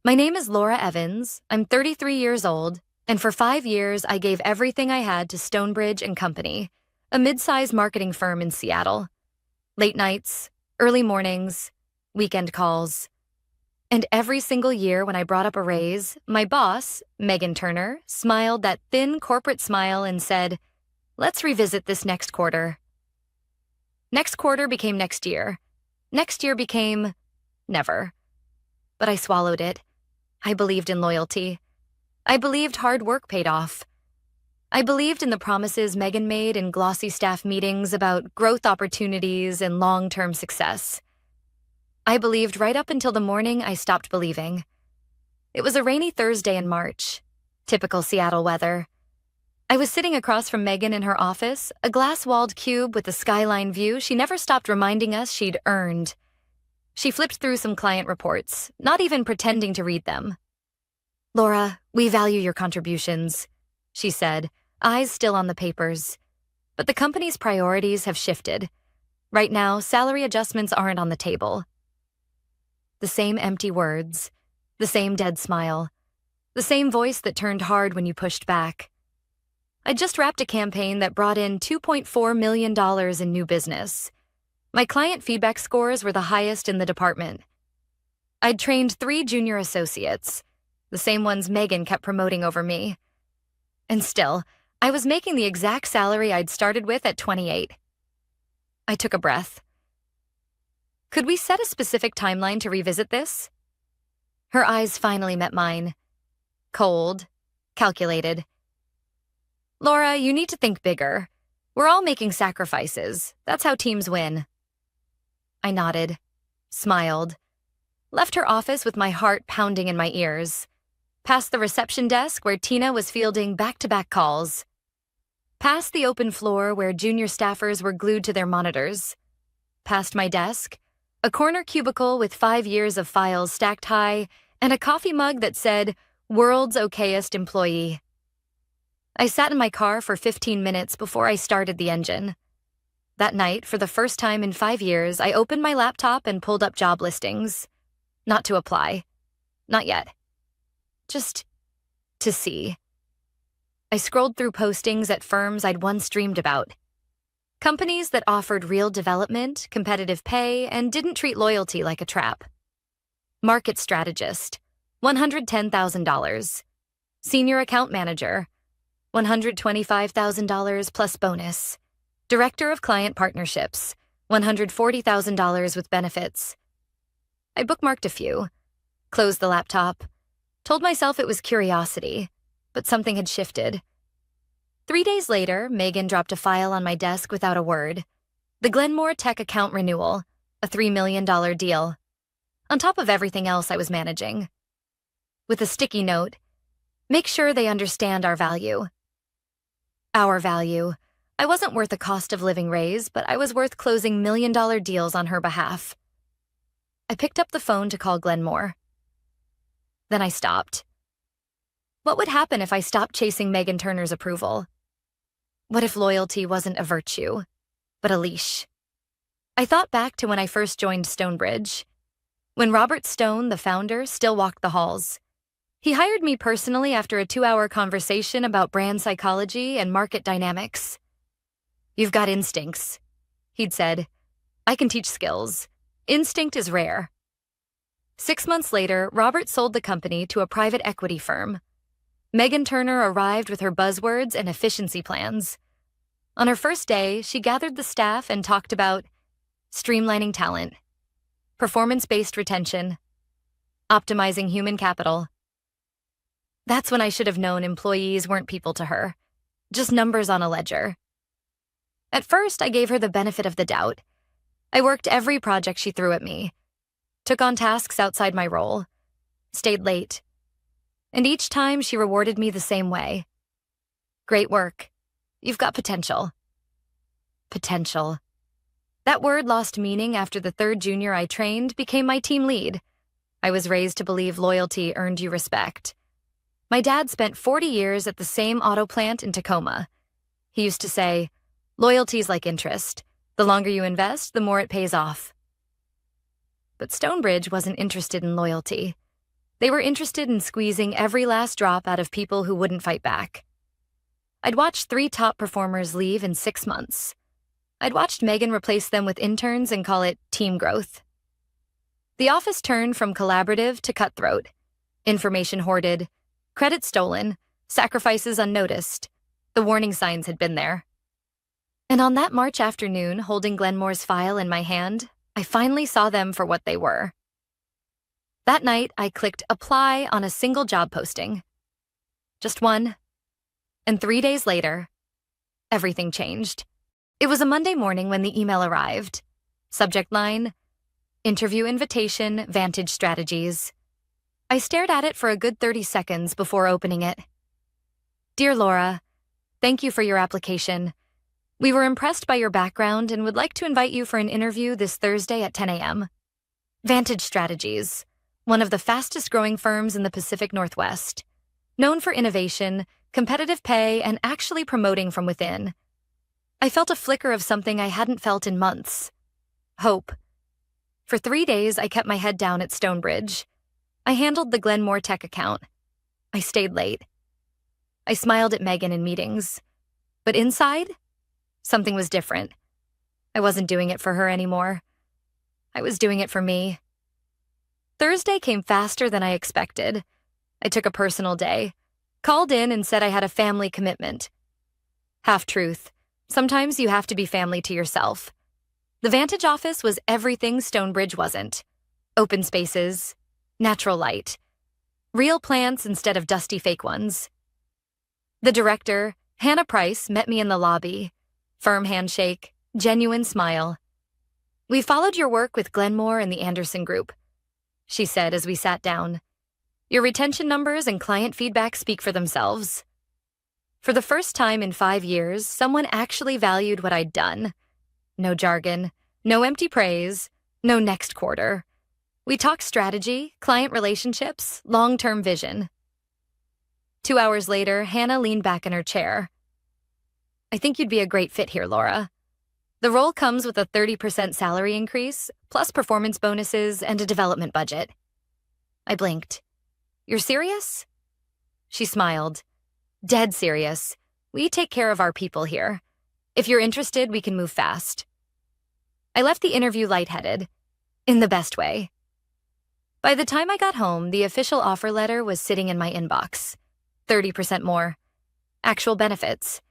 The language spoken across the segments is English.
My name is Laura Evans. I'm 33 years old, and for 5 years I gave everything I had to Stonebridge and Company, a mid-sized marketing firm in Seattle. Late nights, early mornings, weekend calls. And every single year when I brought up a raise, my boss, Megan Turner, smiled that thin corporate smile and said, "Let's revisit this next quarter." Next quarter became next year. Next year became never. But I swallowed it. I believed in loyalty. I believed hard work paid off. I believed in the promises Megan made in glossy staff meetings about growth opportunities and long-term success. I believed right up until the morning I stopped believing. It was a rainy Thursday in March. Typical Seattle weather. I was sitting across from Megan in her office, a glass-walled cube with a skyline view she never stopped reminding us she'd earned. She flipped through some client reports, not even pretending to read them. "Laura, we value your contributions," she said, eyes still on the papers. "But the company's priorities have shifted. Right now, salary adjustments aren't on the table." The same empty words, the same dead smile, the same voice that turned hard when you pushed back. I just wrapped a campaign that brought in $2.4 million in new business. My client feedback scores were the highest in the department. I'd trained 3 junior associates, the same ones Megan kept promoting over me. And still, I was making the exact salary I'd started with at 28. I took a breath. "Could we set a specific timeline to revisit this?" Her eyes finally met mine. Cold, calculated. "Laura, you need to think bigger. We're all making sacrifices. That's how teams win." I nodded, smiled, left her office with my heart pounding in my ears, past the reception desk where Tina was fielding back-to-back calls, past the open floor where junior staffers were glued to their monitors, past my desk, a corner cubicle with 5 years of files stacked high, and a coffee mug that said, "World's okayest employee." I sat in my car for 15 minutes before I started the engine. That night, for the first time in 5 years, I opened my laptop and pulled up job listings. Not to apply. Not yet. Just to see. I scrolled through postings at firms I'd once dreamed about. Companies that offered real development, competitive pay, and didn't treat loyalty like a trap. Market strategist, $110,000. Senior account manager, $125,000 plus bonus. Director of Client Partnerships, $140,000 with benefits. I bookmarked a few, closed the laptop, told myself it was curiosity, but something had shifted. 3 days later, Megan dropped a file on my desk without a word. The Glenmore Tech account renewal, a $3 million deal, on top of everything else I was managing. With a sticky note, "Make sure they understand our value." Our value. I wasn't worth a cost of living raise, but I was worth closing million-dollar deals on her behalf. I picked up the phone to call Glenmore. Then I stopped. What would happen if I stopped chasing Megan Turner's approval? What if loyalty wasn't a virtue, but a leash? I thought back to when I first joined Stonebridge, when Robert Stone, the founder, still walked the halls. He hired me personally after a 2-hour conversation about brand psychology and market dynamics. "You've got instincts," he'd said. "I can teach skills. Instinct is rare." 6 months later, Robert sold the company to a private equity firm. Megan Turner arrived with her buzzwords and efficiency plans. On her first day, she gathered the staff and talked about streamlining talent, performance-based retention, optimizing human capital. That's when I should have known employees weren't people to her, just numbers on a ledger. At first, I gave her the benefit of the doubt. I worked every project she threw at me, took on tasks outside my role, stayed late. And each time she rewarded me the same way. "Great work. You've got potential." Potential. That word lost meaning after the 3rd junior I trained became my team lead. I was raised to believe loyalty earned you respect. My dad spent 40 years at the same auto plant in Tacoma. He used to say, "Loyalty's like interest. The longer you invest, the more it pays off." But Stonebridge wasn't interested in loyalty. They were interested in squeezing every last drop out of people who wouldn't fight back. I'd watched 3 top performers leave in 6 months. I'd watched Megan replace them with interns and call it team growth. The office turned from collaborative to cutthroat. Information hoarded, credit stolen, sacrifices unnoticed. The warning signs had been there. And on that March afternoon, holding Glenmore's file in my hand, I finally saw them for what they were. That night, I clicked apply on a single job posting. Just one. And 3 days later, everything changed. It was a Monday morning when the email arrived. Subject line, interview invitation, Vantage Strategies. I stared at it for a good 30 seconds before opening it. Dear Laura, thank you for your application. We were impressed by your background and would like to invite you for an interview this Thursday at 10 a.m. Vantage Strategies, one of the fastest growing firms in the Pacific Northwest, known for innovation, competitive pay, and actually promoting from within. I felt a flicker of something I hadn't felt in months. Hope. For 3 days, I kept my head down at Stonebridge. I handled the Glenmore Tech account. I stayed late. I smiled at Megan in meetings. But inside, something was different. I wasn't doing it for her anymore. I was doing it for me. Thursday came faster than I expected. I took a personal day, called in and said I had a family commitment. Half truth. Sometimes you have to be family to yourself. The Vantage office was everything Stonebridge wasn't. Open spaces, natural light, real plants instead of dusty fake ones. The director, Hannah Price, met me in the lobby. Firm handshake, genuine smile. We followed your work with Glenmore and the Anderson Group, she said as we sat down. Your retention numbers and client feedback speak for themselves. For the first time in 5 years, someone actually valued what I'd done. No jargon, no empty praise, no next quarter. We talked strategy, client relationships, long-term vision. 2 hours later, Hannah leaned back in her chair. I think you'd be a great fit here, Laura. The role comes with a 30% salary increase, plus performance bonuses and a development budget. I blinked. You're serious? She smiled. Dead serious. We take care of our people here. If you're interested, we can move fast. I left the interview lightheaded, in the best way. By the time I got home, the official offer letter was sitting in my inbox. 30% more. Actual benefits.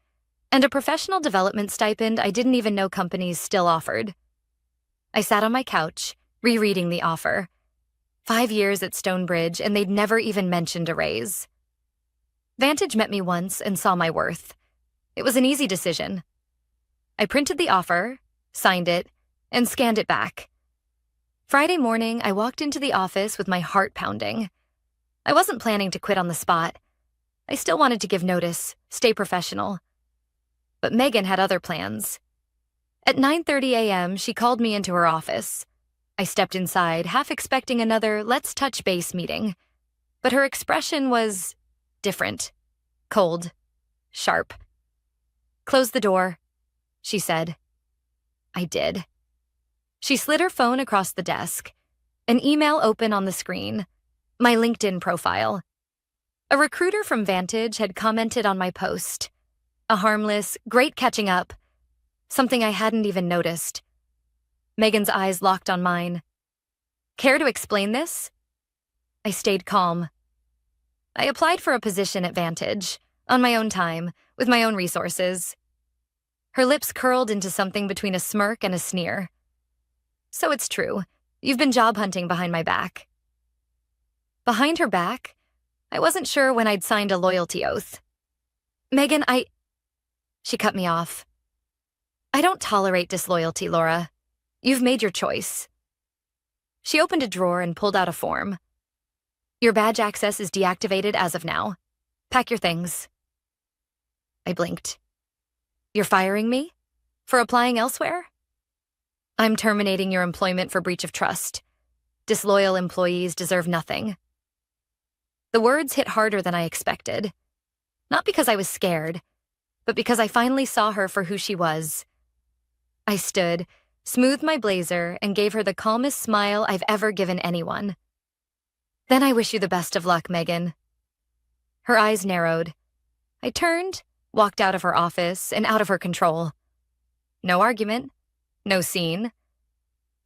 And a professional development stipend I didn't even know companies still offered. I sat on my couch, rereading the offer. 5 years at Stonebridge, and they'd never even mentioned a raise. Vantage met me once and saw my worth. It was an easy decision. I printed the offer, signed it, and scanned it back. Friday morning, I walked into the office with my heart pounding. I wasn't planning to quit on the spot. I still wanted to give notice, stay professional. But Megan had other plans. At 9:30 a.m., she called me into her office. I stepped inside, half expecting another let's touch base meeting. But her expression was different, cold, sharp. Close the door, she said. I did. She slid her phone across the desk, an email open on the screen, my LinkedIn profile. A recruiter from Vantage had commented on my post. A harmless, great catching up, something I hadn't even noticed. Megan's eyes locked on mine. Care to explain this? I stayed calm. I applied for a position at Vantage, on my own time, with my own resources. Her lips curled into something between a smirk and a sneer. So it's true. You've been job hunting behind my back. Behind her back? I wasn't sure when I'd signed a loyalty oath. Megan, She cut me off. I don't tolerate disloyalty, Laura. You've made your choice. She opened a drawer and pulled out a form. Your badge access is deactivated as of now. Pack your things. I blinked. You're firing me? For applying elsewhere? I'm terminating your employment for breach of trust. Disloyal employees deserve nothing. The words hit harder than I expected. Not because I was scared, but because I finally saw her for who she was. I stood, smoothed my blazer, and gave her the calmest smile I've ever given anyone. Then I wish you the best of luck, Megan. Her eyes narrowed. I turned, walked out of her office, and out of her control. No argument, no scene.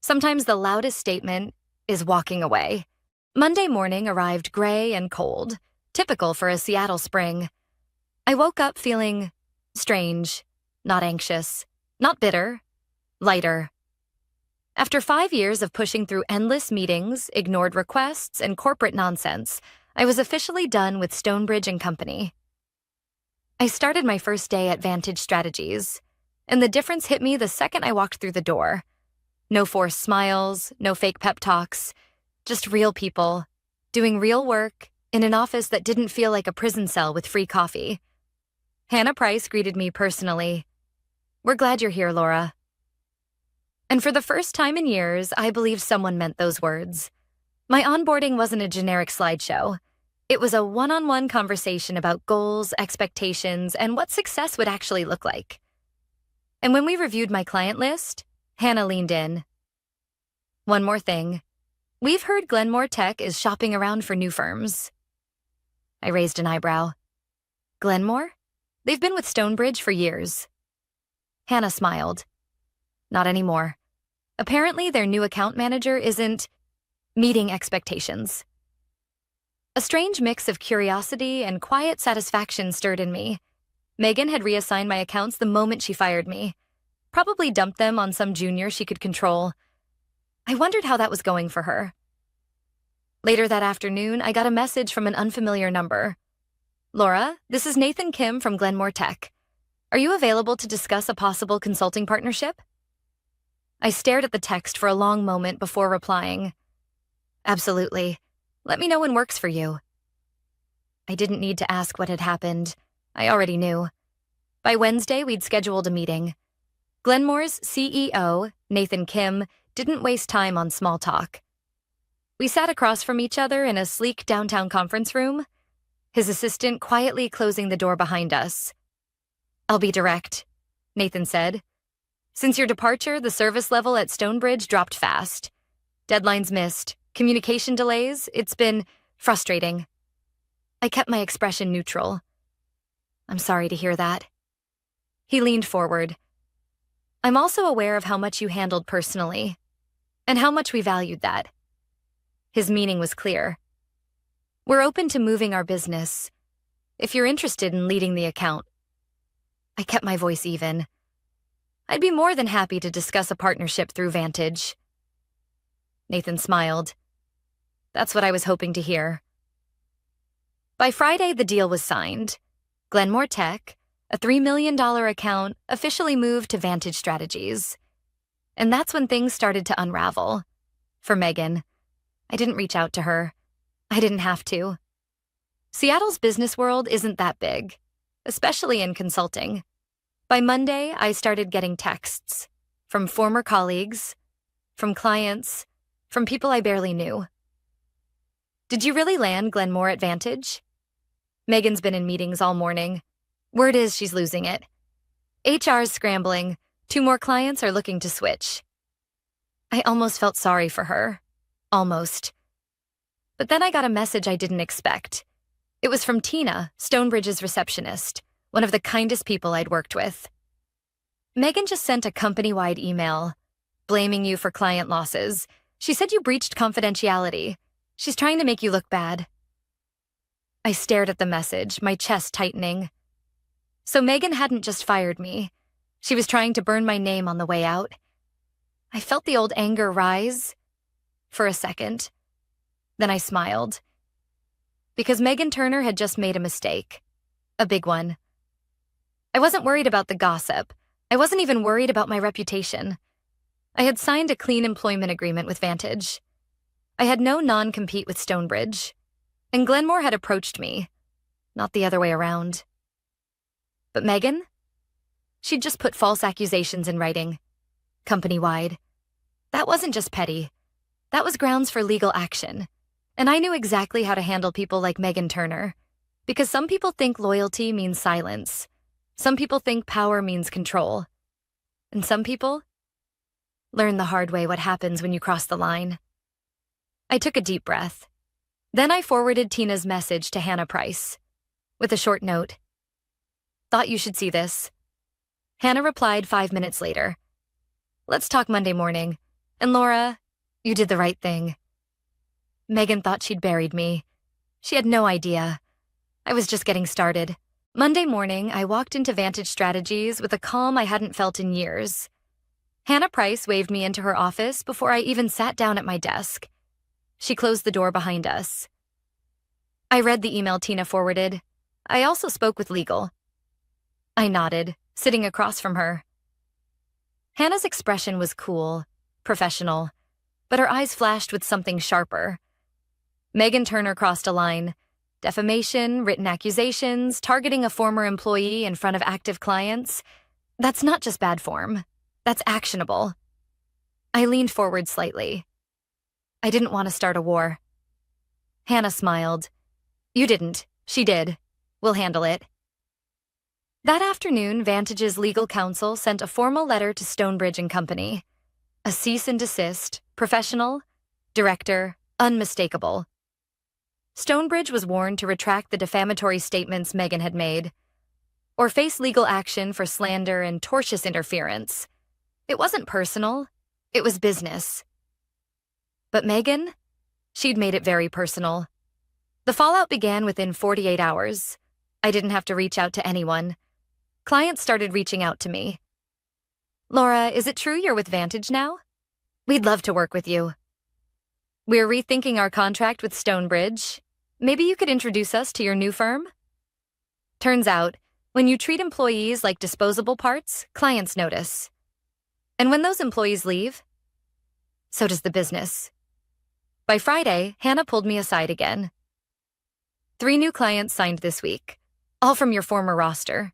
Sometimes the loudest statement is walking away. Monday morning arrived gray and cold, typical for a Seattle spring. I woke up feeling strange, not anxious, not bitter, lighter. After 5 years of pushing through endless meetings, ignored requests, and corporate nonsense, I was officially done with Stonebridge and Company. I started my first day at Vantage Strategies, and the difference hit me the second I walked through the door. No forced smiles, no fake pep talks, just real people, doing real work in an office that didn't feel like a prison cell with free coffee. Hannah Price greeted me personally. "We're glad you're here, Laura." And for the first time in years, I believe someone meant those words. My onboarding wasn't a generic slideshow. It was a one-on-one conversation about goals, expectations, and what success would actually look like. And when we reviewed my client list, Hannah leaned in. "One more thing. We've heard Glenmore Tech is shopping around for new firms." I raised an eyebrow. "Glenmore? They've been with Stonebridge for years." Hannah smiled. "Not anymore. Apparently, their new account manager isn't meeting expectations." A strange mix of curiosity and quiet satisfaction stirred in me. Megan had reassigned my accounts the moment she fired me. Probably dumped them on some junior she could control. I wondered how that was going for her. Later that afternoon, I got a message from an unfamiliar number. "Laura, this is Nathan Kim from Glenmore Tech. Are you available to discuss a possible consulting partnership?" I stared at the text for a long moment before replying. "Absolutely. Let me know when works for you." I didn't need to ask what had happened. I already knew. By Wednesday, we'd scheduled a meeting. Glenmore's CEO, Nathan Kim, didn't waste time on small talk. We sat across from each other in a sleek downtown conference room, his assistant quietly closing the door behind us. "I'll be direct," Nathan said. "Since your departure, the service level at Stonebridge dropped fast. Deadlines missed, communication delays, it's been frustrating." I kept my expression neutral. "I'm sorry to hear that." He leaned forward. "I'm also aware of how much you handled personally, and how much we valued that." His meaning was clear. "We're open to moving our business, if you're interested in leading the account." I kept my voice even. "I'd be more than happy to discuss a partnership through Vantage." Nathan smiled. "That's what I was hoping to hear." By Friday, the deal was signed. Glenmore Tech, a $3 million account, officially moved to Vantage Strategies. And that's when things started to unravel. For Megan, I didn't reach out to her. I didn't have to. Seattle's business world isn't that big, especially in consulting. By Monday, I started getting texts from former colleagues, from clients, from people I barely knew. "Did you really land Glenmore at Vantage?" Megan's been in meetings all morning. Word is she's losing it. HR's scrambling. 2 more clients are looking to switch. I almost felt sorry for her. Almost. But then I got a message I didn't expect. It was from Tina, Stonebridge's receptionist, one of the kindest people I'd worked with. "Megan just sent a company-wide email, blaming you for client losses. She said you breached confidentiality. She's trying to make you look bad." I stared at the message, my chest tightening. So Megan hadn't just fired me. She was trying to burn my name on the way out. I felt the old anger rise for a second. Then I smiled. Because Megan Turner had just made a mistake. A big one. I wasn't worried about the gossip. I wasn't even worried about my reputation. I had signed a clean employment agreement with Vantage. I had no non-compete with Stonebridge. And Glenmore had approached me, not the other way around. But Megan? She'd just put false accusations in writing, company-wide. That wasn't just petty. That was grounds for legal action. And I knew exactly how to handle people like Megan Turner. Because some people think loyalty means silence. Some people think power means control. And some people learn the hard way what happens when you cross the line. I took a deep breath. Then I forwarded Tina's message to Hannah Price with a short note. Thought you should see this. Hannah replied 5 minutes later. Let's talk Monday morning. And Laura, you did the right thing. Megan thought she'd buried me. She had no idea. I was just getting started. Monday morning, I walked into Vantage Strategies with a calm I hadn't felt in years. Hannah Price waved me into her office before I even sat down at my desk. She closed the door behind us. I read the email Tina forwarded. I also spoke with legal. I nodded, sitting across from her. Hannah's expression was cool, professional, but her eyes flashed with something sharper. Megan Turner crossed a line. Defamation, written accusations, targeting a former employee in front of active clients. That's not just bad form. That's actionable. I leaned forward slightly. I didn't want to start a war. Hannah smiled. You didn't. She did. We'll handle it. That afternoon, Vantage's legal counsel sent a formal letter to Stonebridge and Company. A cease and desist, professional, director, unmistakable. Stonebridge was warned to retract the defamatory statements Megan had made, or face legal action for slander and tortious interference. It wasn't personal, it was business. But Megan? She'd made it very personal. The fallout began within 48 hours. I didn't have to reach out to anyone. Clients started reaching out to me. Laura, is it true you're with Vantage now? We'd love to work with you. We're rethinking our contract with Stonebridge. Maybe you could introduce us to your new firm? Turns out, when you treat employees like disposable parts, clients notice. And when those employees leave, so does the business. By Friday, Hannah pulled me aside again. 3 new clients signed this week, all from your former roster.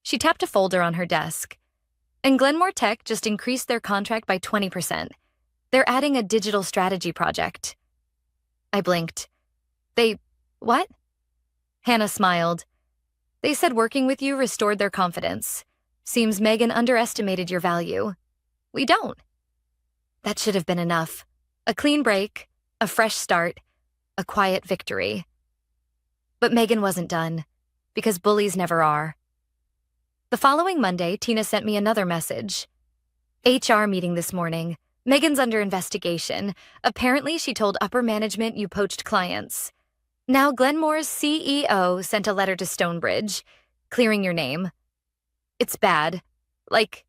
She tapped a folder on her desk. And Glenmore Tech just increased their contract by 20%. They're adding a digital strategy project. I blinked. What? Hannah smiled. They said working with you restored their confidence. Seems Megan underestimated your value. We don't. That should have been enough. A clean break, a fresh start, a quiet victory. But Megan wasn't done, because bullies never are. The following Monday, Tina sent me another message. HR meeting this morning. Megan's under investigation. Apparently, she told upper management you poached clients. Now, Glenmore's CEO sent a letter to Stonebridge, clearing your name. It's bad. Like,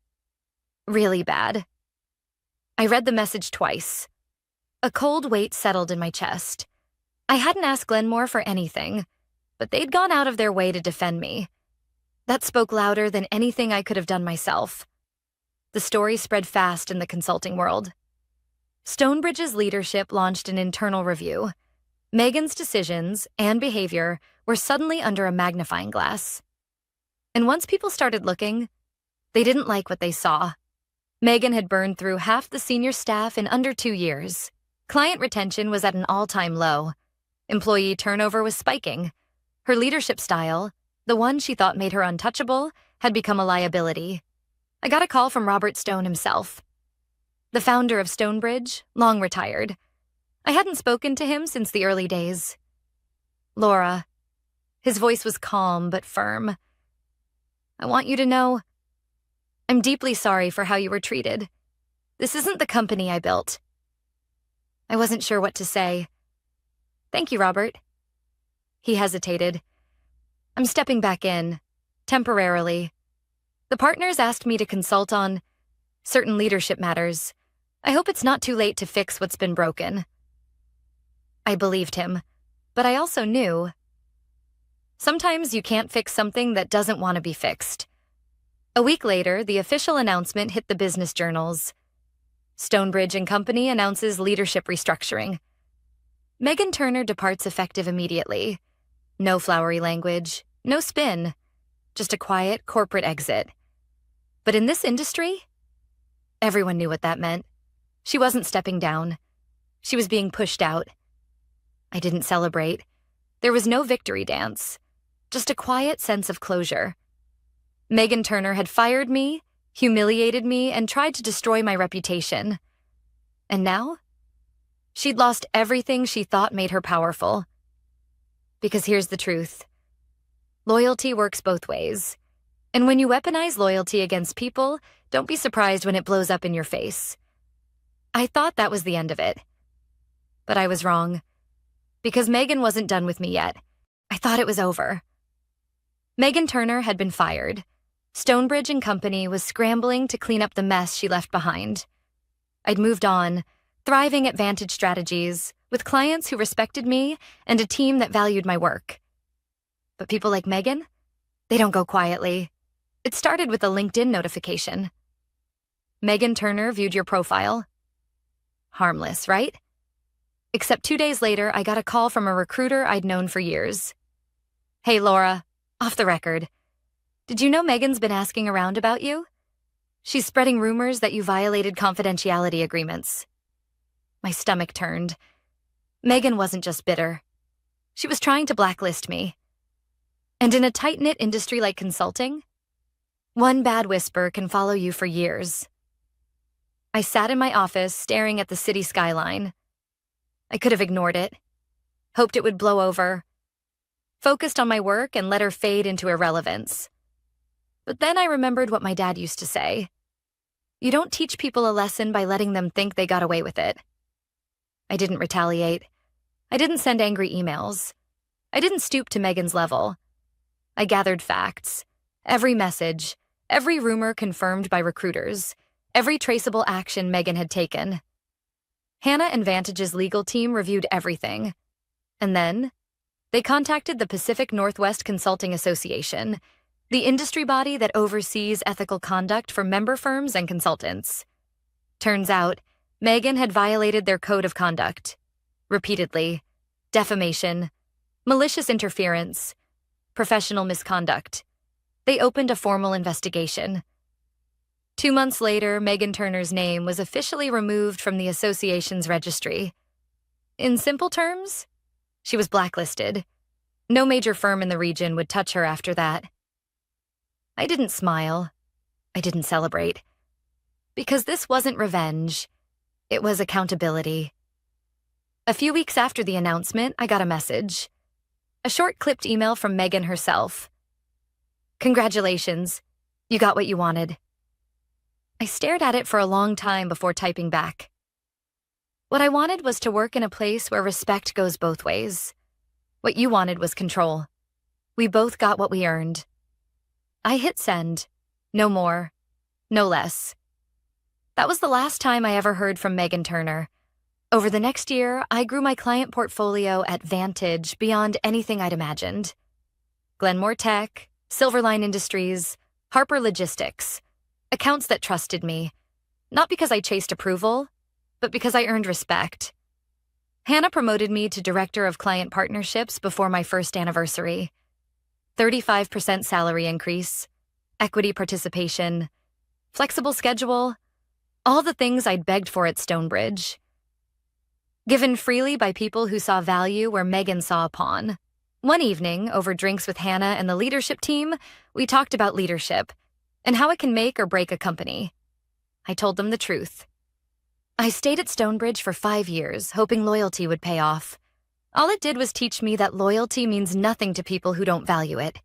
really bad. I read the message twice. A cold weight settled in my chest. I hadn't asked Glenmore for anything, but they'd gone out of their way to defend me. That spoke louder than anything I could have done myself. The story spread fast in the consulting world. Stonebridge's leadership launched an internal review. Megan's decisions and behavior were suddenly under a magnifying glass. And once people started looking, they didn't like what they saw. Megan had burned through half the senior staff in under 2 years. Client retention was at an all-time low. Employee turnover was spiking. Her leadership style, the one she thought made her untouchable, had become a liability. I got a call from Robert Stone himself. The founder of Stonebridge, long retired. I hadn't spoken to him since the early days. Laura. His voice was calm but firm. I want you to know, I'm deeply sorry for how you were treated. This isn't the company I built. I wasn't sure what to say. Thank you, Robert. He hesitated. I'm stepping back in, temporarily. The partners asked me to consult on certain leadership matters. I hope it's not too late to fix what's been broken. I believed him, but I also knew. Sometimes you can't fix something that doesn't want to be fixed. A week later, the official announcement hit the business journals. Stonebridge and Company announces leadership restructuring. Megan Turner departs effective immediately. No flowery language, no spin, just a quiet corporate exit. But in this industry, everyone knew what that meant. She wasn't stepping down. She was being pushed out. I didn't celebrate. There was no victory dance, just a quiet sense of closure. Megan Turner had fired me, humiliated me, and tried to destroy my reputation. And now? She'd lost everything she thought made her powerful. Because here's the truth. Loyalty works both ways. And when you weaponize loyalty against people, don't be surprised when it blows up in your face. I thought that was the end of it. But I was wrong. Because Megan wasn't done with me yet. I thought it was over. Megan Turner had been fired. Stonebridge and Company was scrambling to clean up the mess she left behind. I'd moved on, thriving at Vantage Strategies, with clients who respected me and a team that valued my work. But people like Megan, they don't go quietly. It started with a LinkedIn notification. Megan Turner viewed your profile. Harmless, right? Except 2 days later, I got a call from a recruiter I'd known for years. Hey, Laura, off the record. Did you know Megan's been asking around about you? She's spreading rumors that you violated confidentiality agreements. My stomach turned. Megan wasn't just bitter. She was trying to blacklist me. And in a tight-knit industry like consulting, one bad whisper can follow you for years. I sat in my office staring at the city skyline. I could have ignored it, hoped it would blow over, focused on my work and let her fade into irrelevance. But then I remembered what my dad used to say. You don't teach people a lesson by letting them think they got away with it. I didn't retaliate. I didn't send angry emails. I didn't stoop to Megan's level. I gathered facts. Every message, every rumor confirmed by recruiters, every traceable action Megan had taken. Hannah and Vantage's legal team reviewed everything. And then, they contacted the Pacific Northwest Consulting Association, the industry body that oversees ethical conduct for member firms and consultants. Turns out, Megan had violated their code of conduct. Repeatedly. Defamation, malicious interference, professional misconduct. They opened a formal investigation. 2 months later, Megan Turner's name was officially removed from the association's registry. In simple terms, she was blacklisted. No major firm in the region would touch her after that. I didn't smile. I didn't celebrate. Because this wasn't revenge. It was accountability. A few weeks after the announcement, I got a message. A short clipped email from Megan herself. Congratulations. You got what you wanted. I stared at it for a long time before typing back. What I wanted was to work in a place where respect goes both ways. What you wanted was control. We both got what we earned. I hit send. No more. No less. That was the last time I ever heard from Megan Turner. Over the next year, I grew my client portfolio at Vantage beyond anything I'd imagined. Glenmore Tech, Silverline Industries, Harper Logistics. Accounts that trusted me, not because I chased approval, but because I earned respect. Hannah promoted me to Director of Client Partnerships before my first anniversary. 35% salary increase, equity participation, flexible schedule, all the things I'd begged for at Stonebridge. Given freely by people who saw value where Megan saw a pawn. One evening, over drinks with Hannah and the leadership team, we talked about leadership and how it can make or break a company. I told them the truth. I stayed at Stonebridge for 5 years, hoping loyalty would pay off. All it did was teach me that loyalty means nothing to people who don't value it.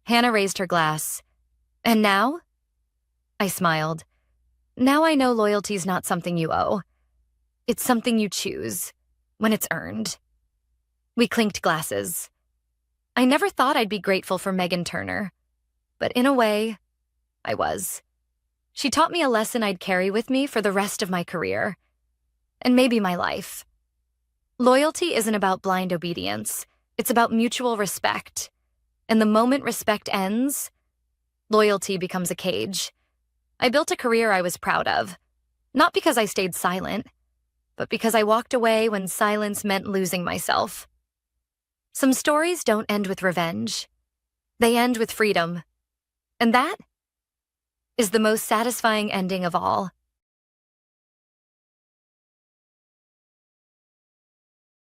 Hannah raised her glass. And now? I smiled. Now I know loyalty's not something you owe. It's something you choose, when it's earned. We clinked glasses. I never thought I'd be grateful for Megan Turner, but in a way, I was. She taught me a lesson I'd carry with me for the rest of my career, and maybe my life. Loyalty isn't about blind obedience. It's about mutual respect. And the moment respect ends, loyalty becomes a cage. I built a career I was proud of, not because I stayed silent, but because I walked away when silence meant losing myself. Some stories don't end with revenge. They end with freedom. And that is the most satisfying ending of all.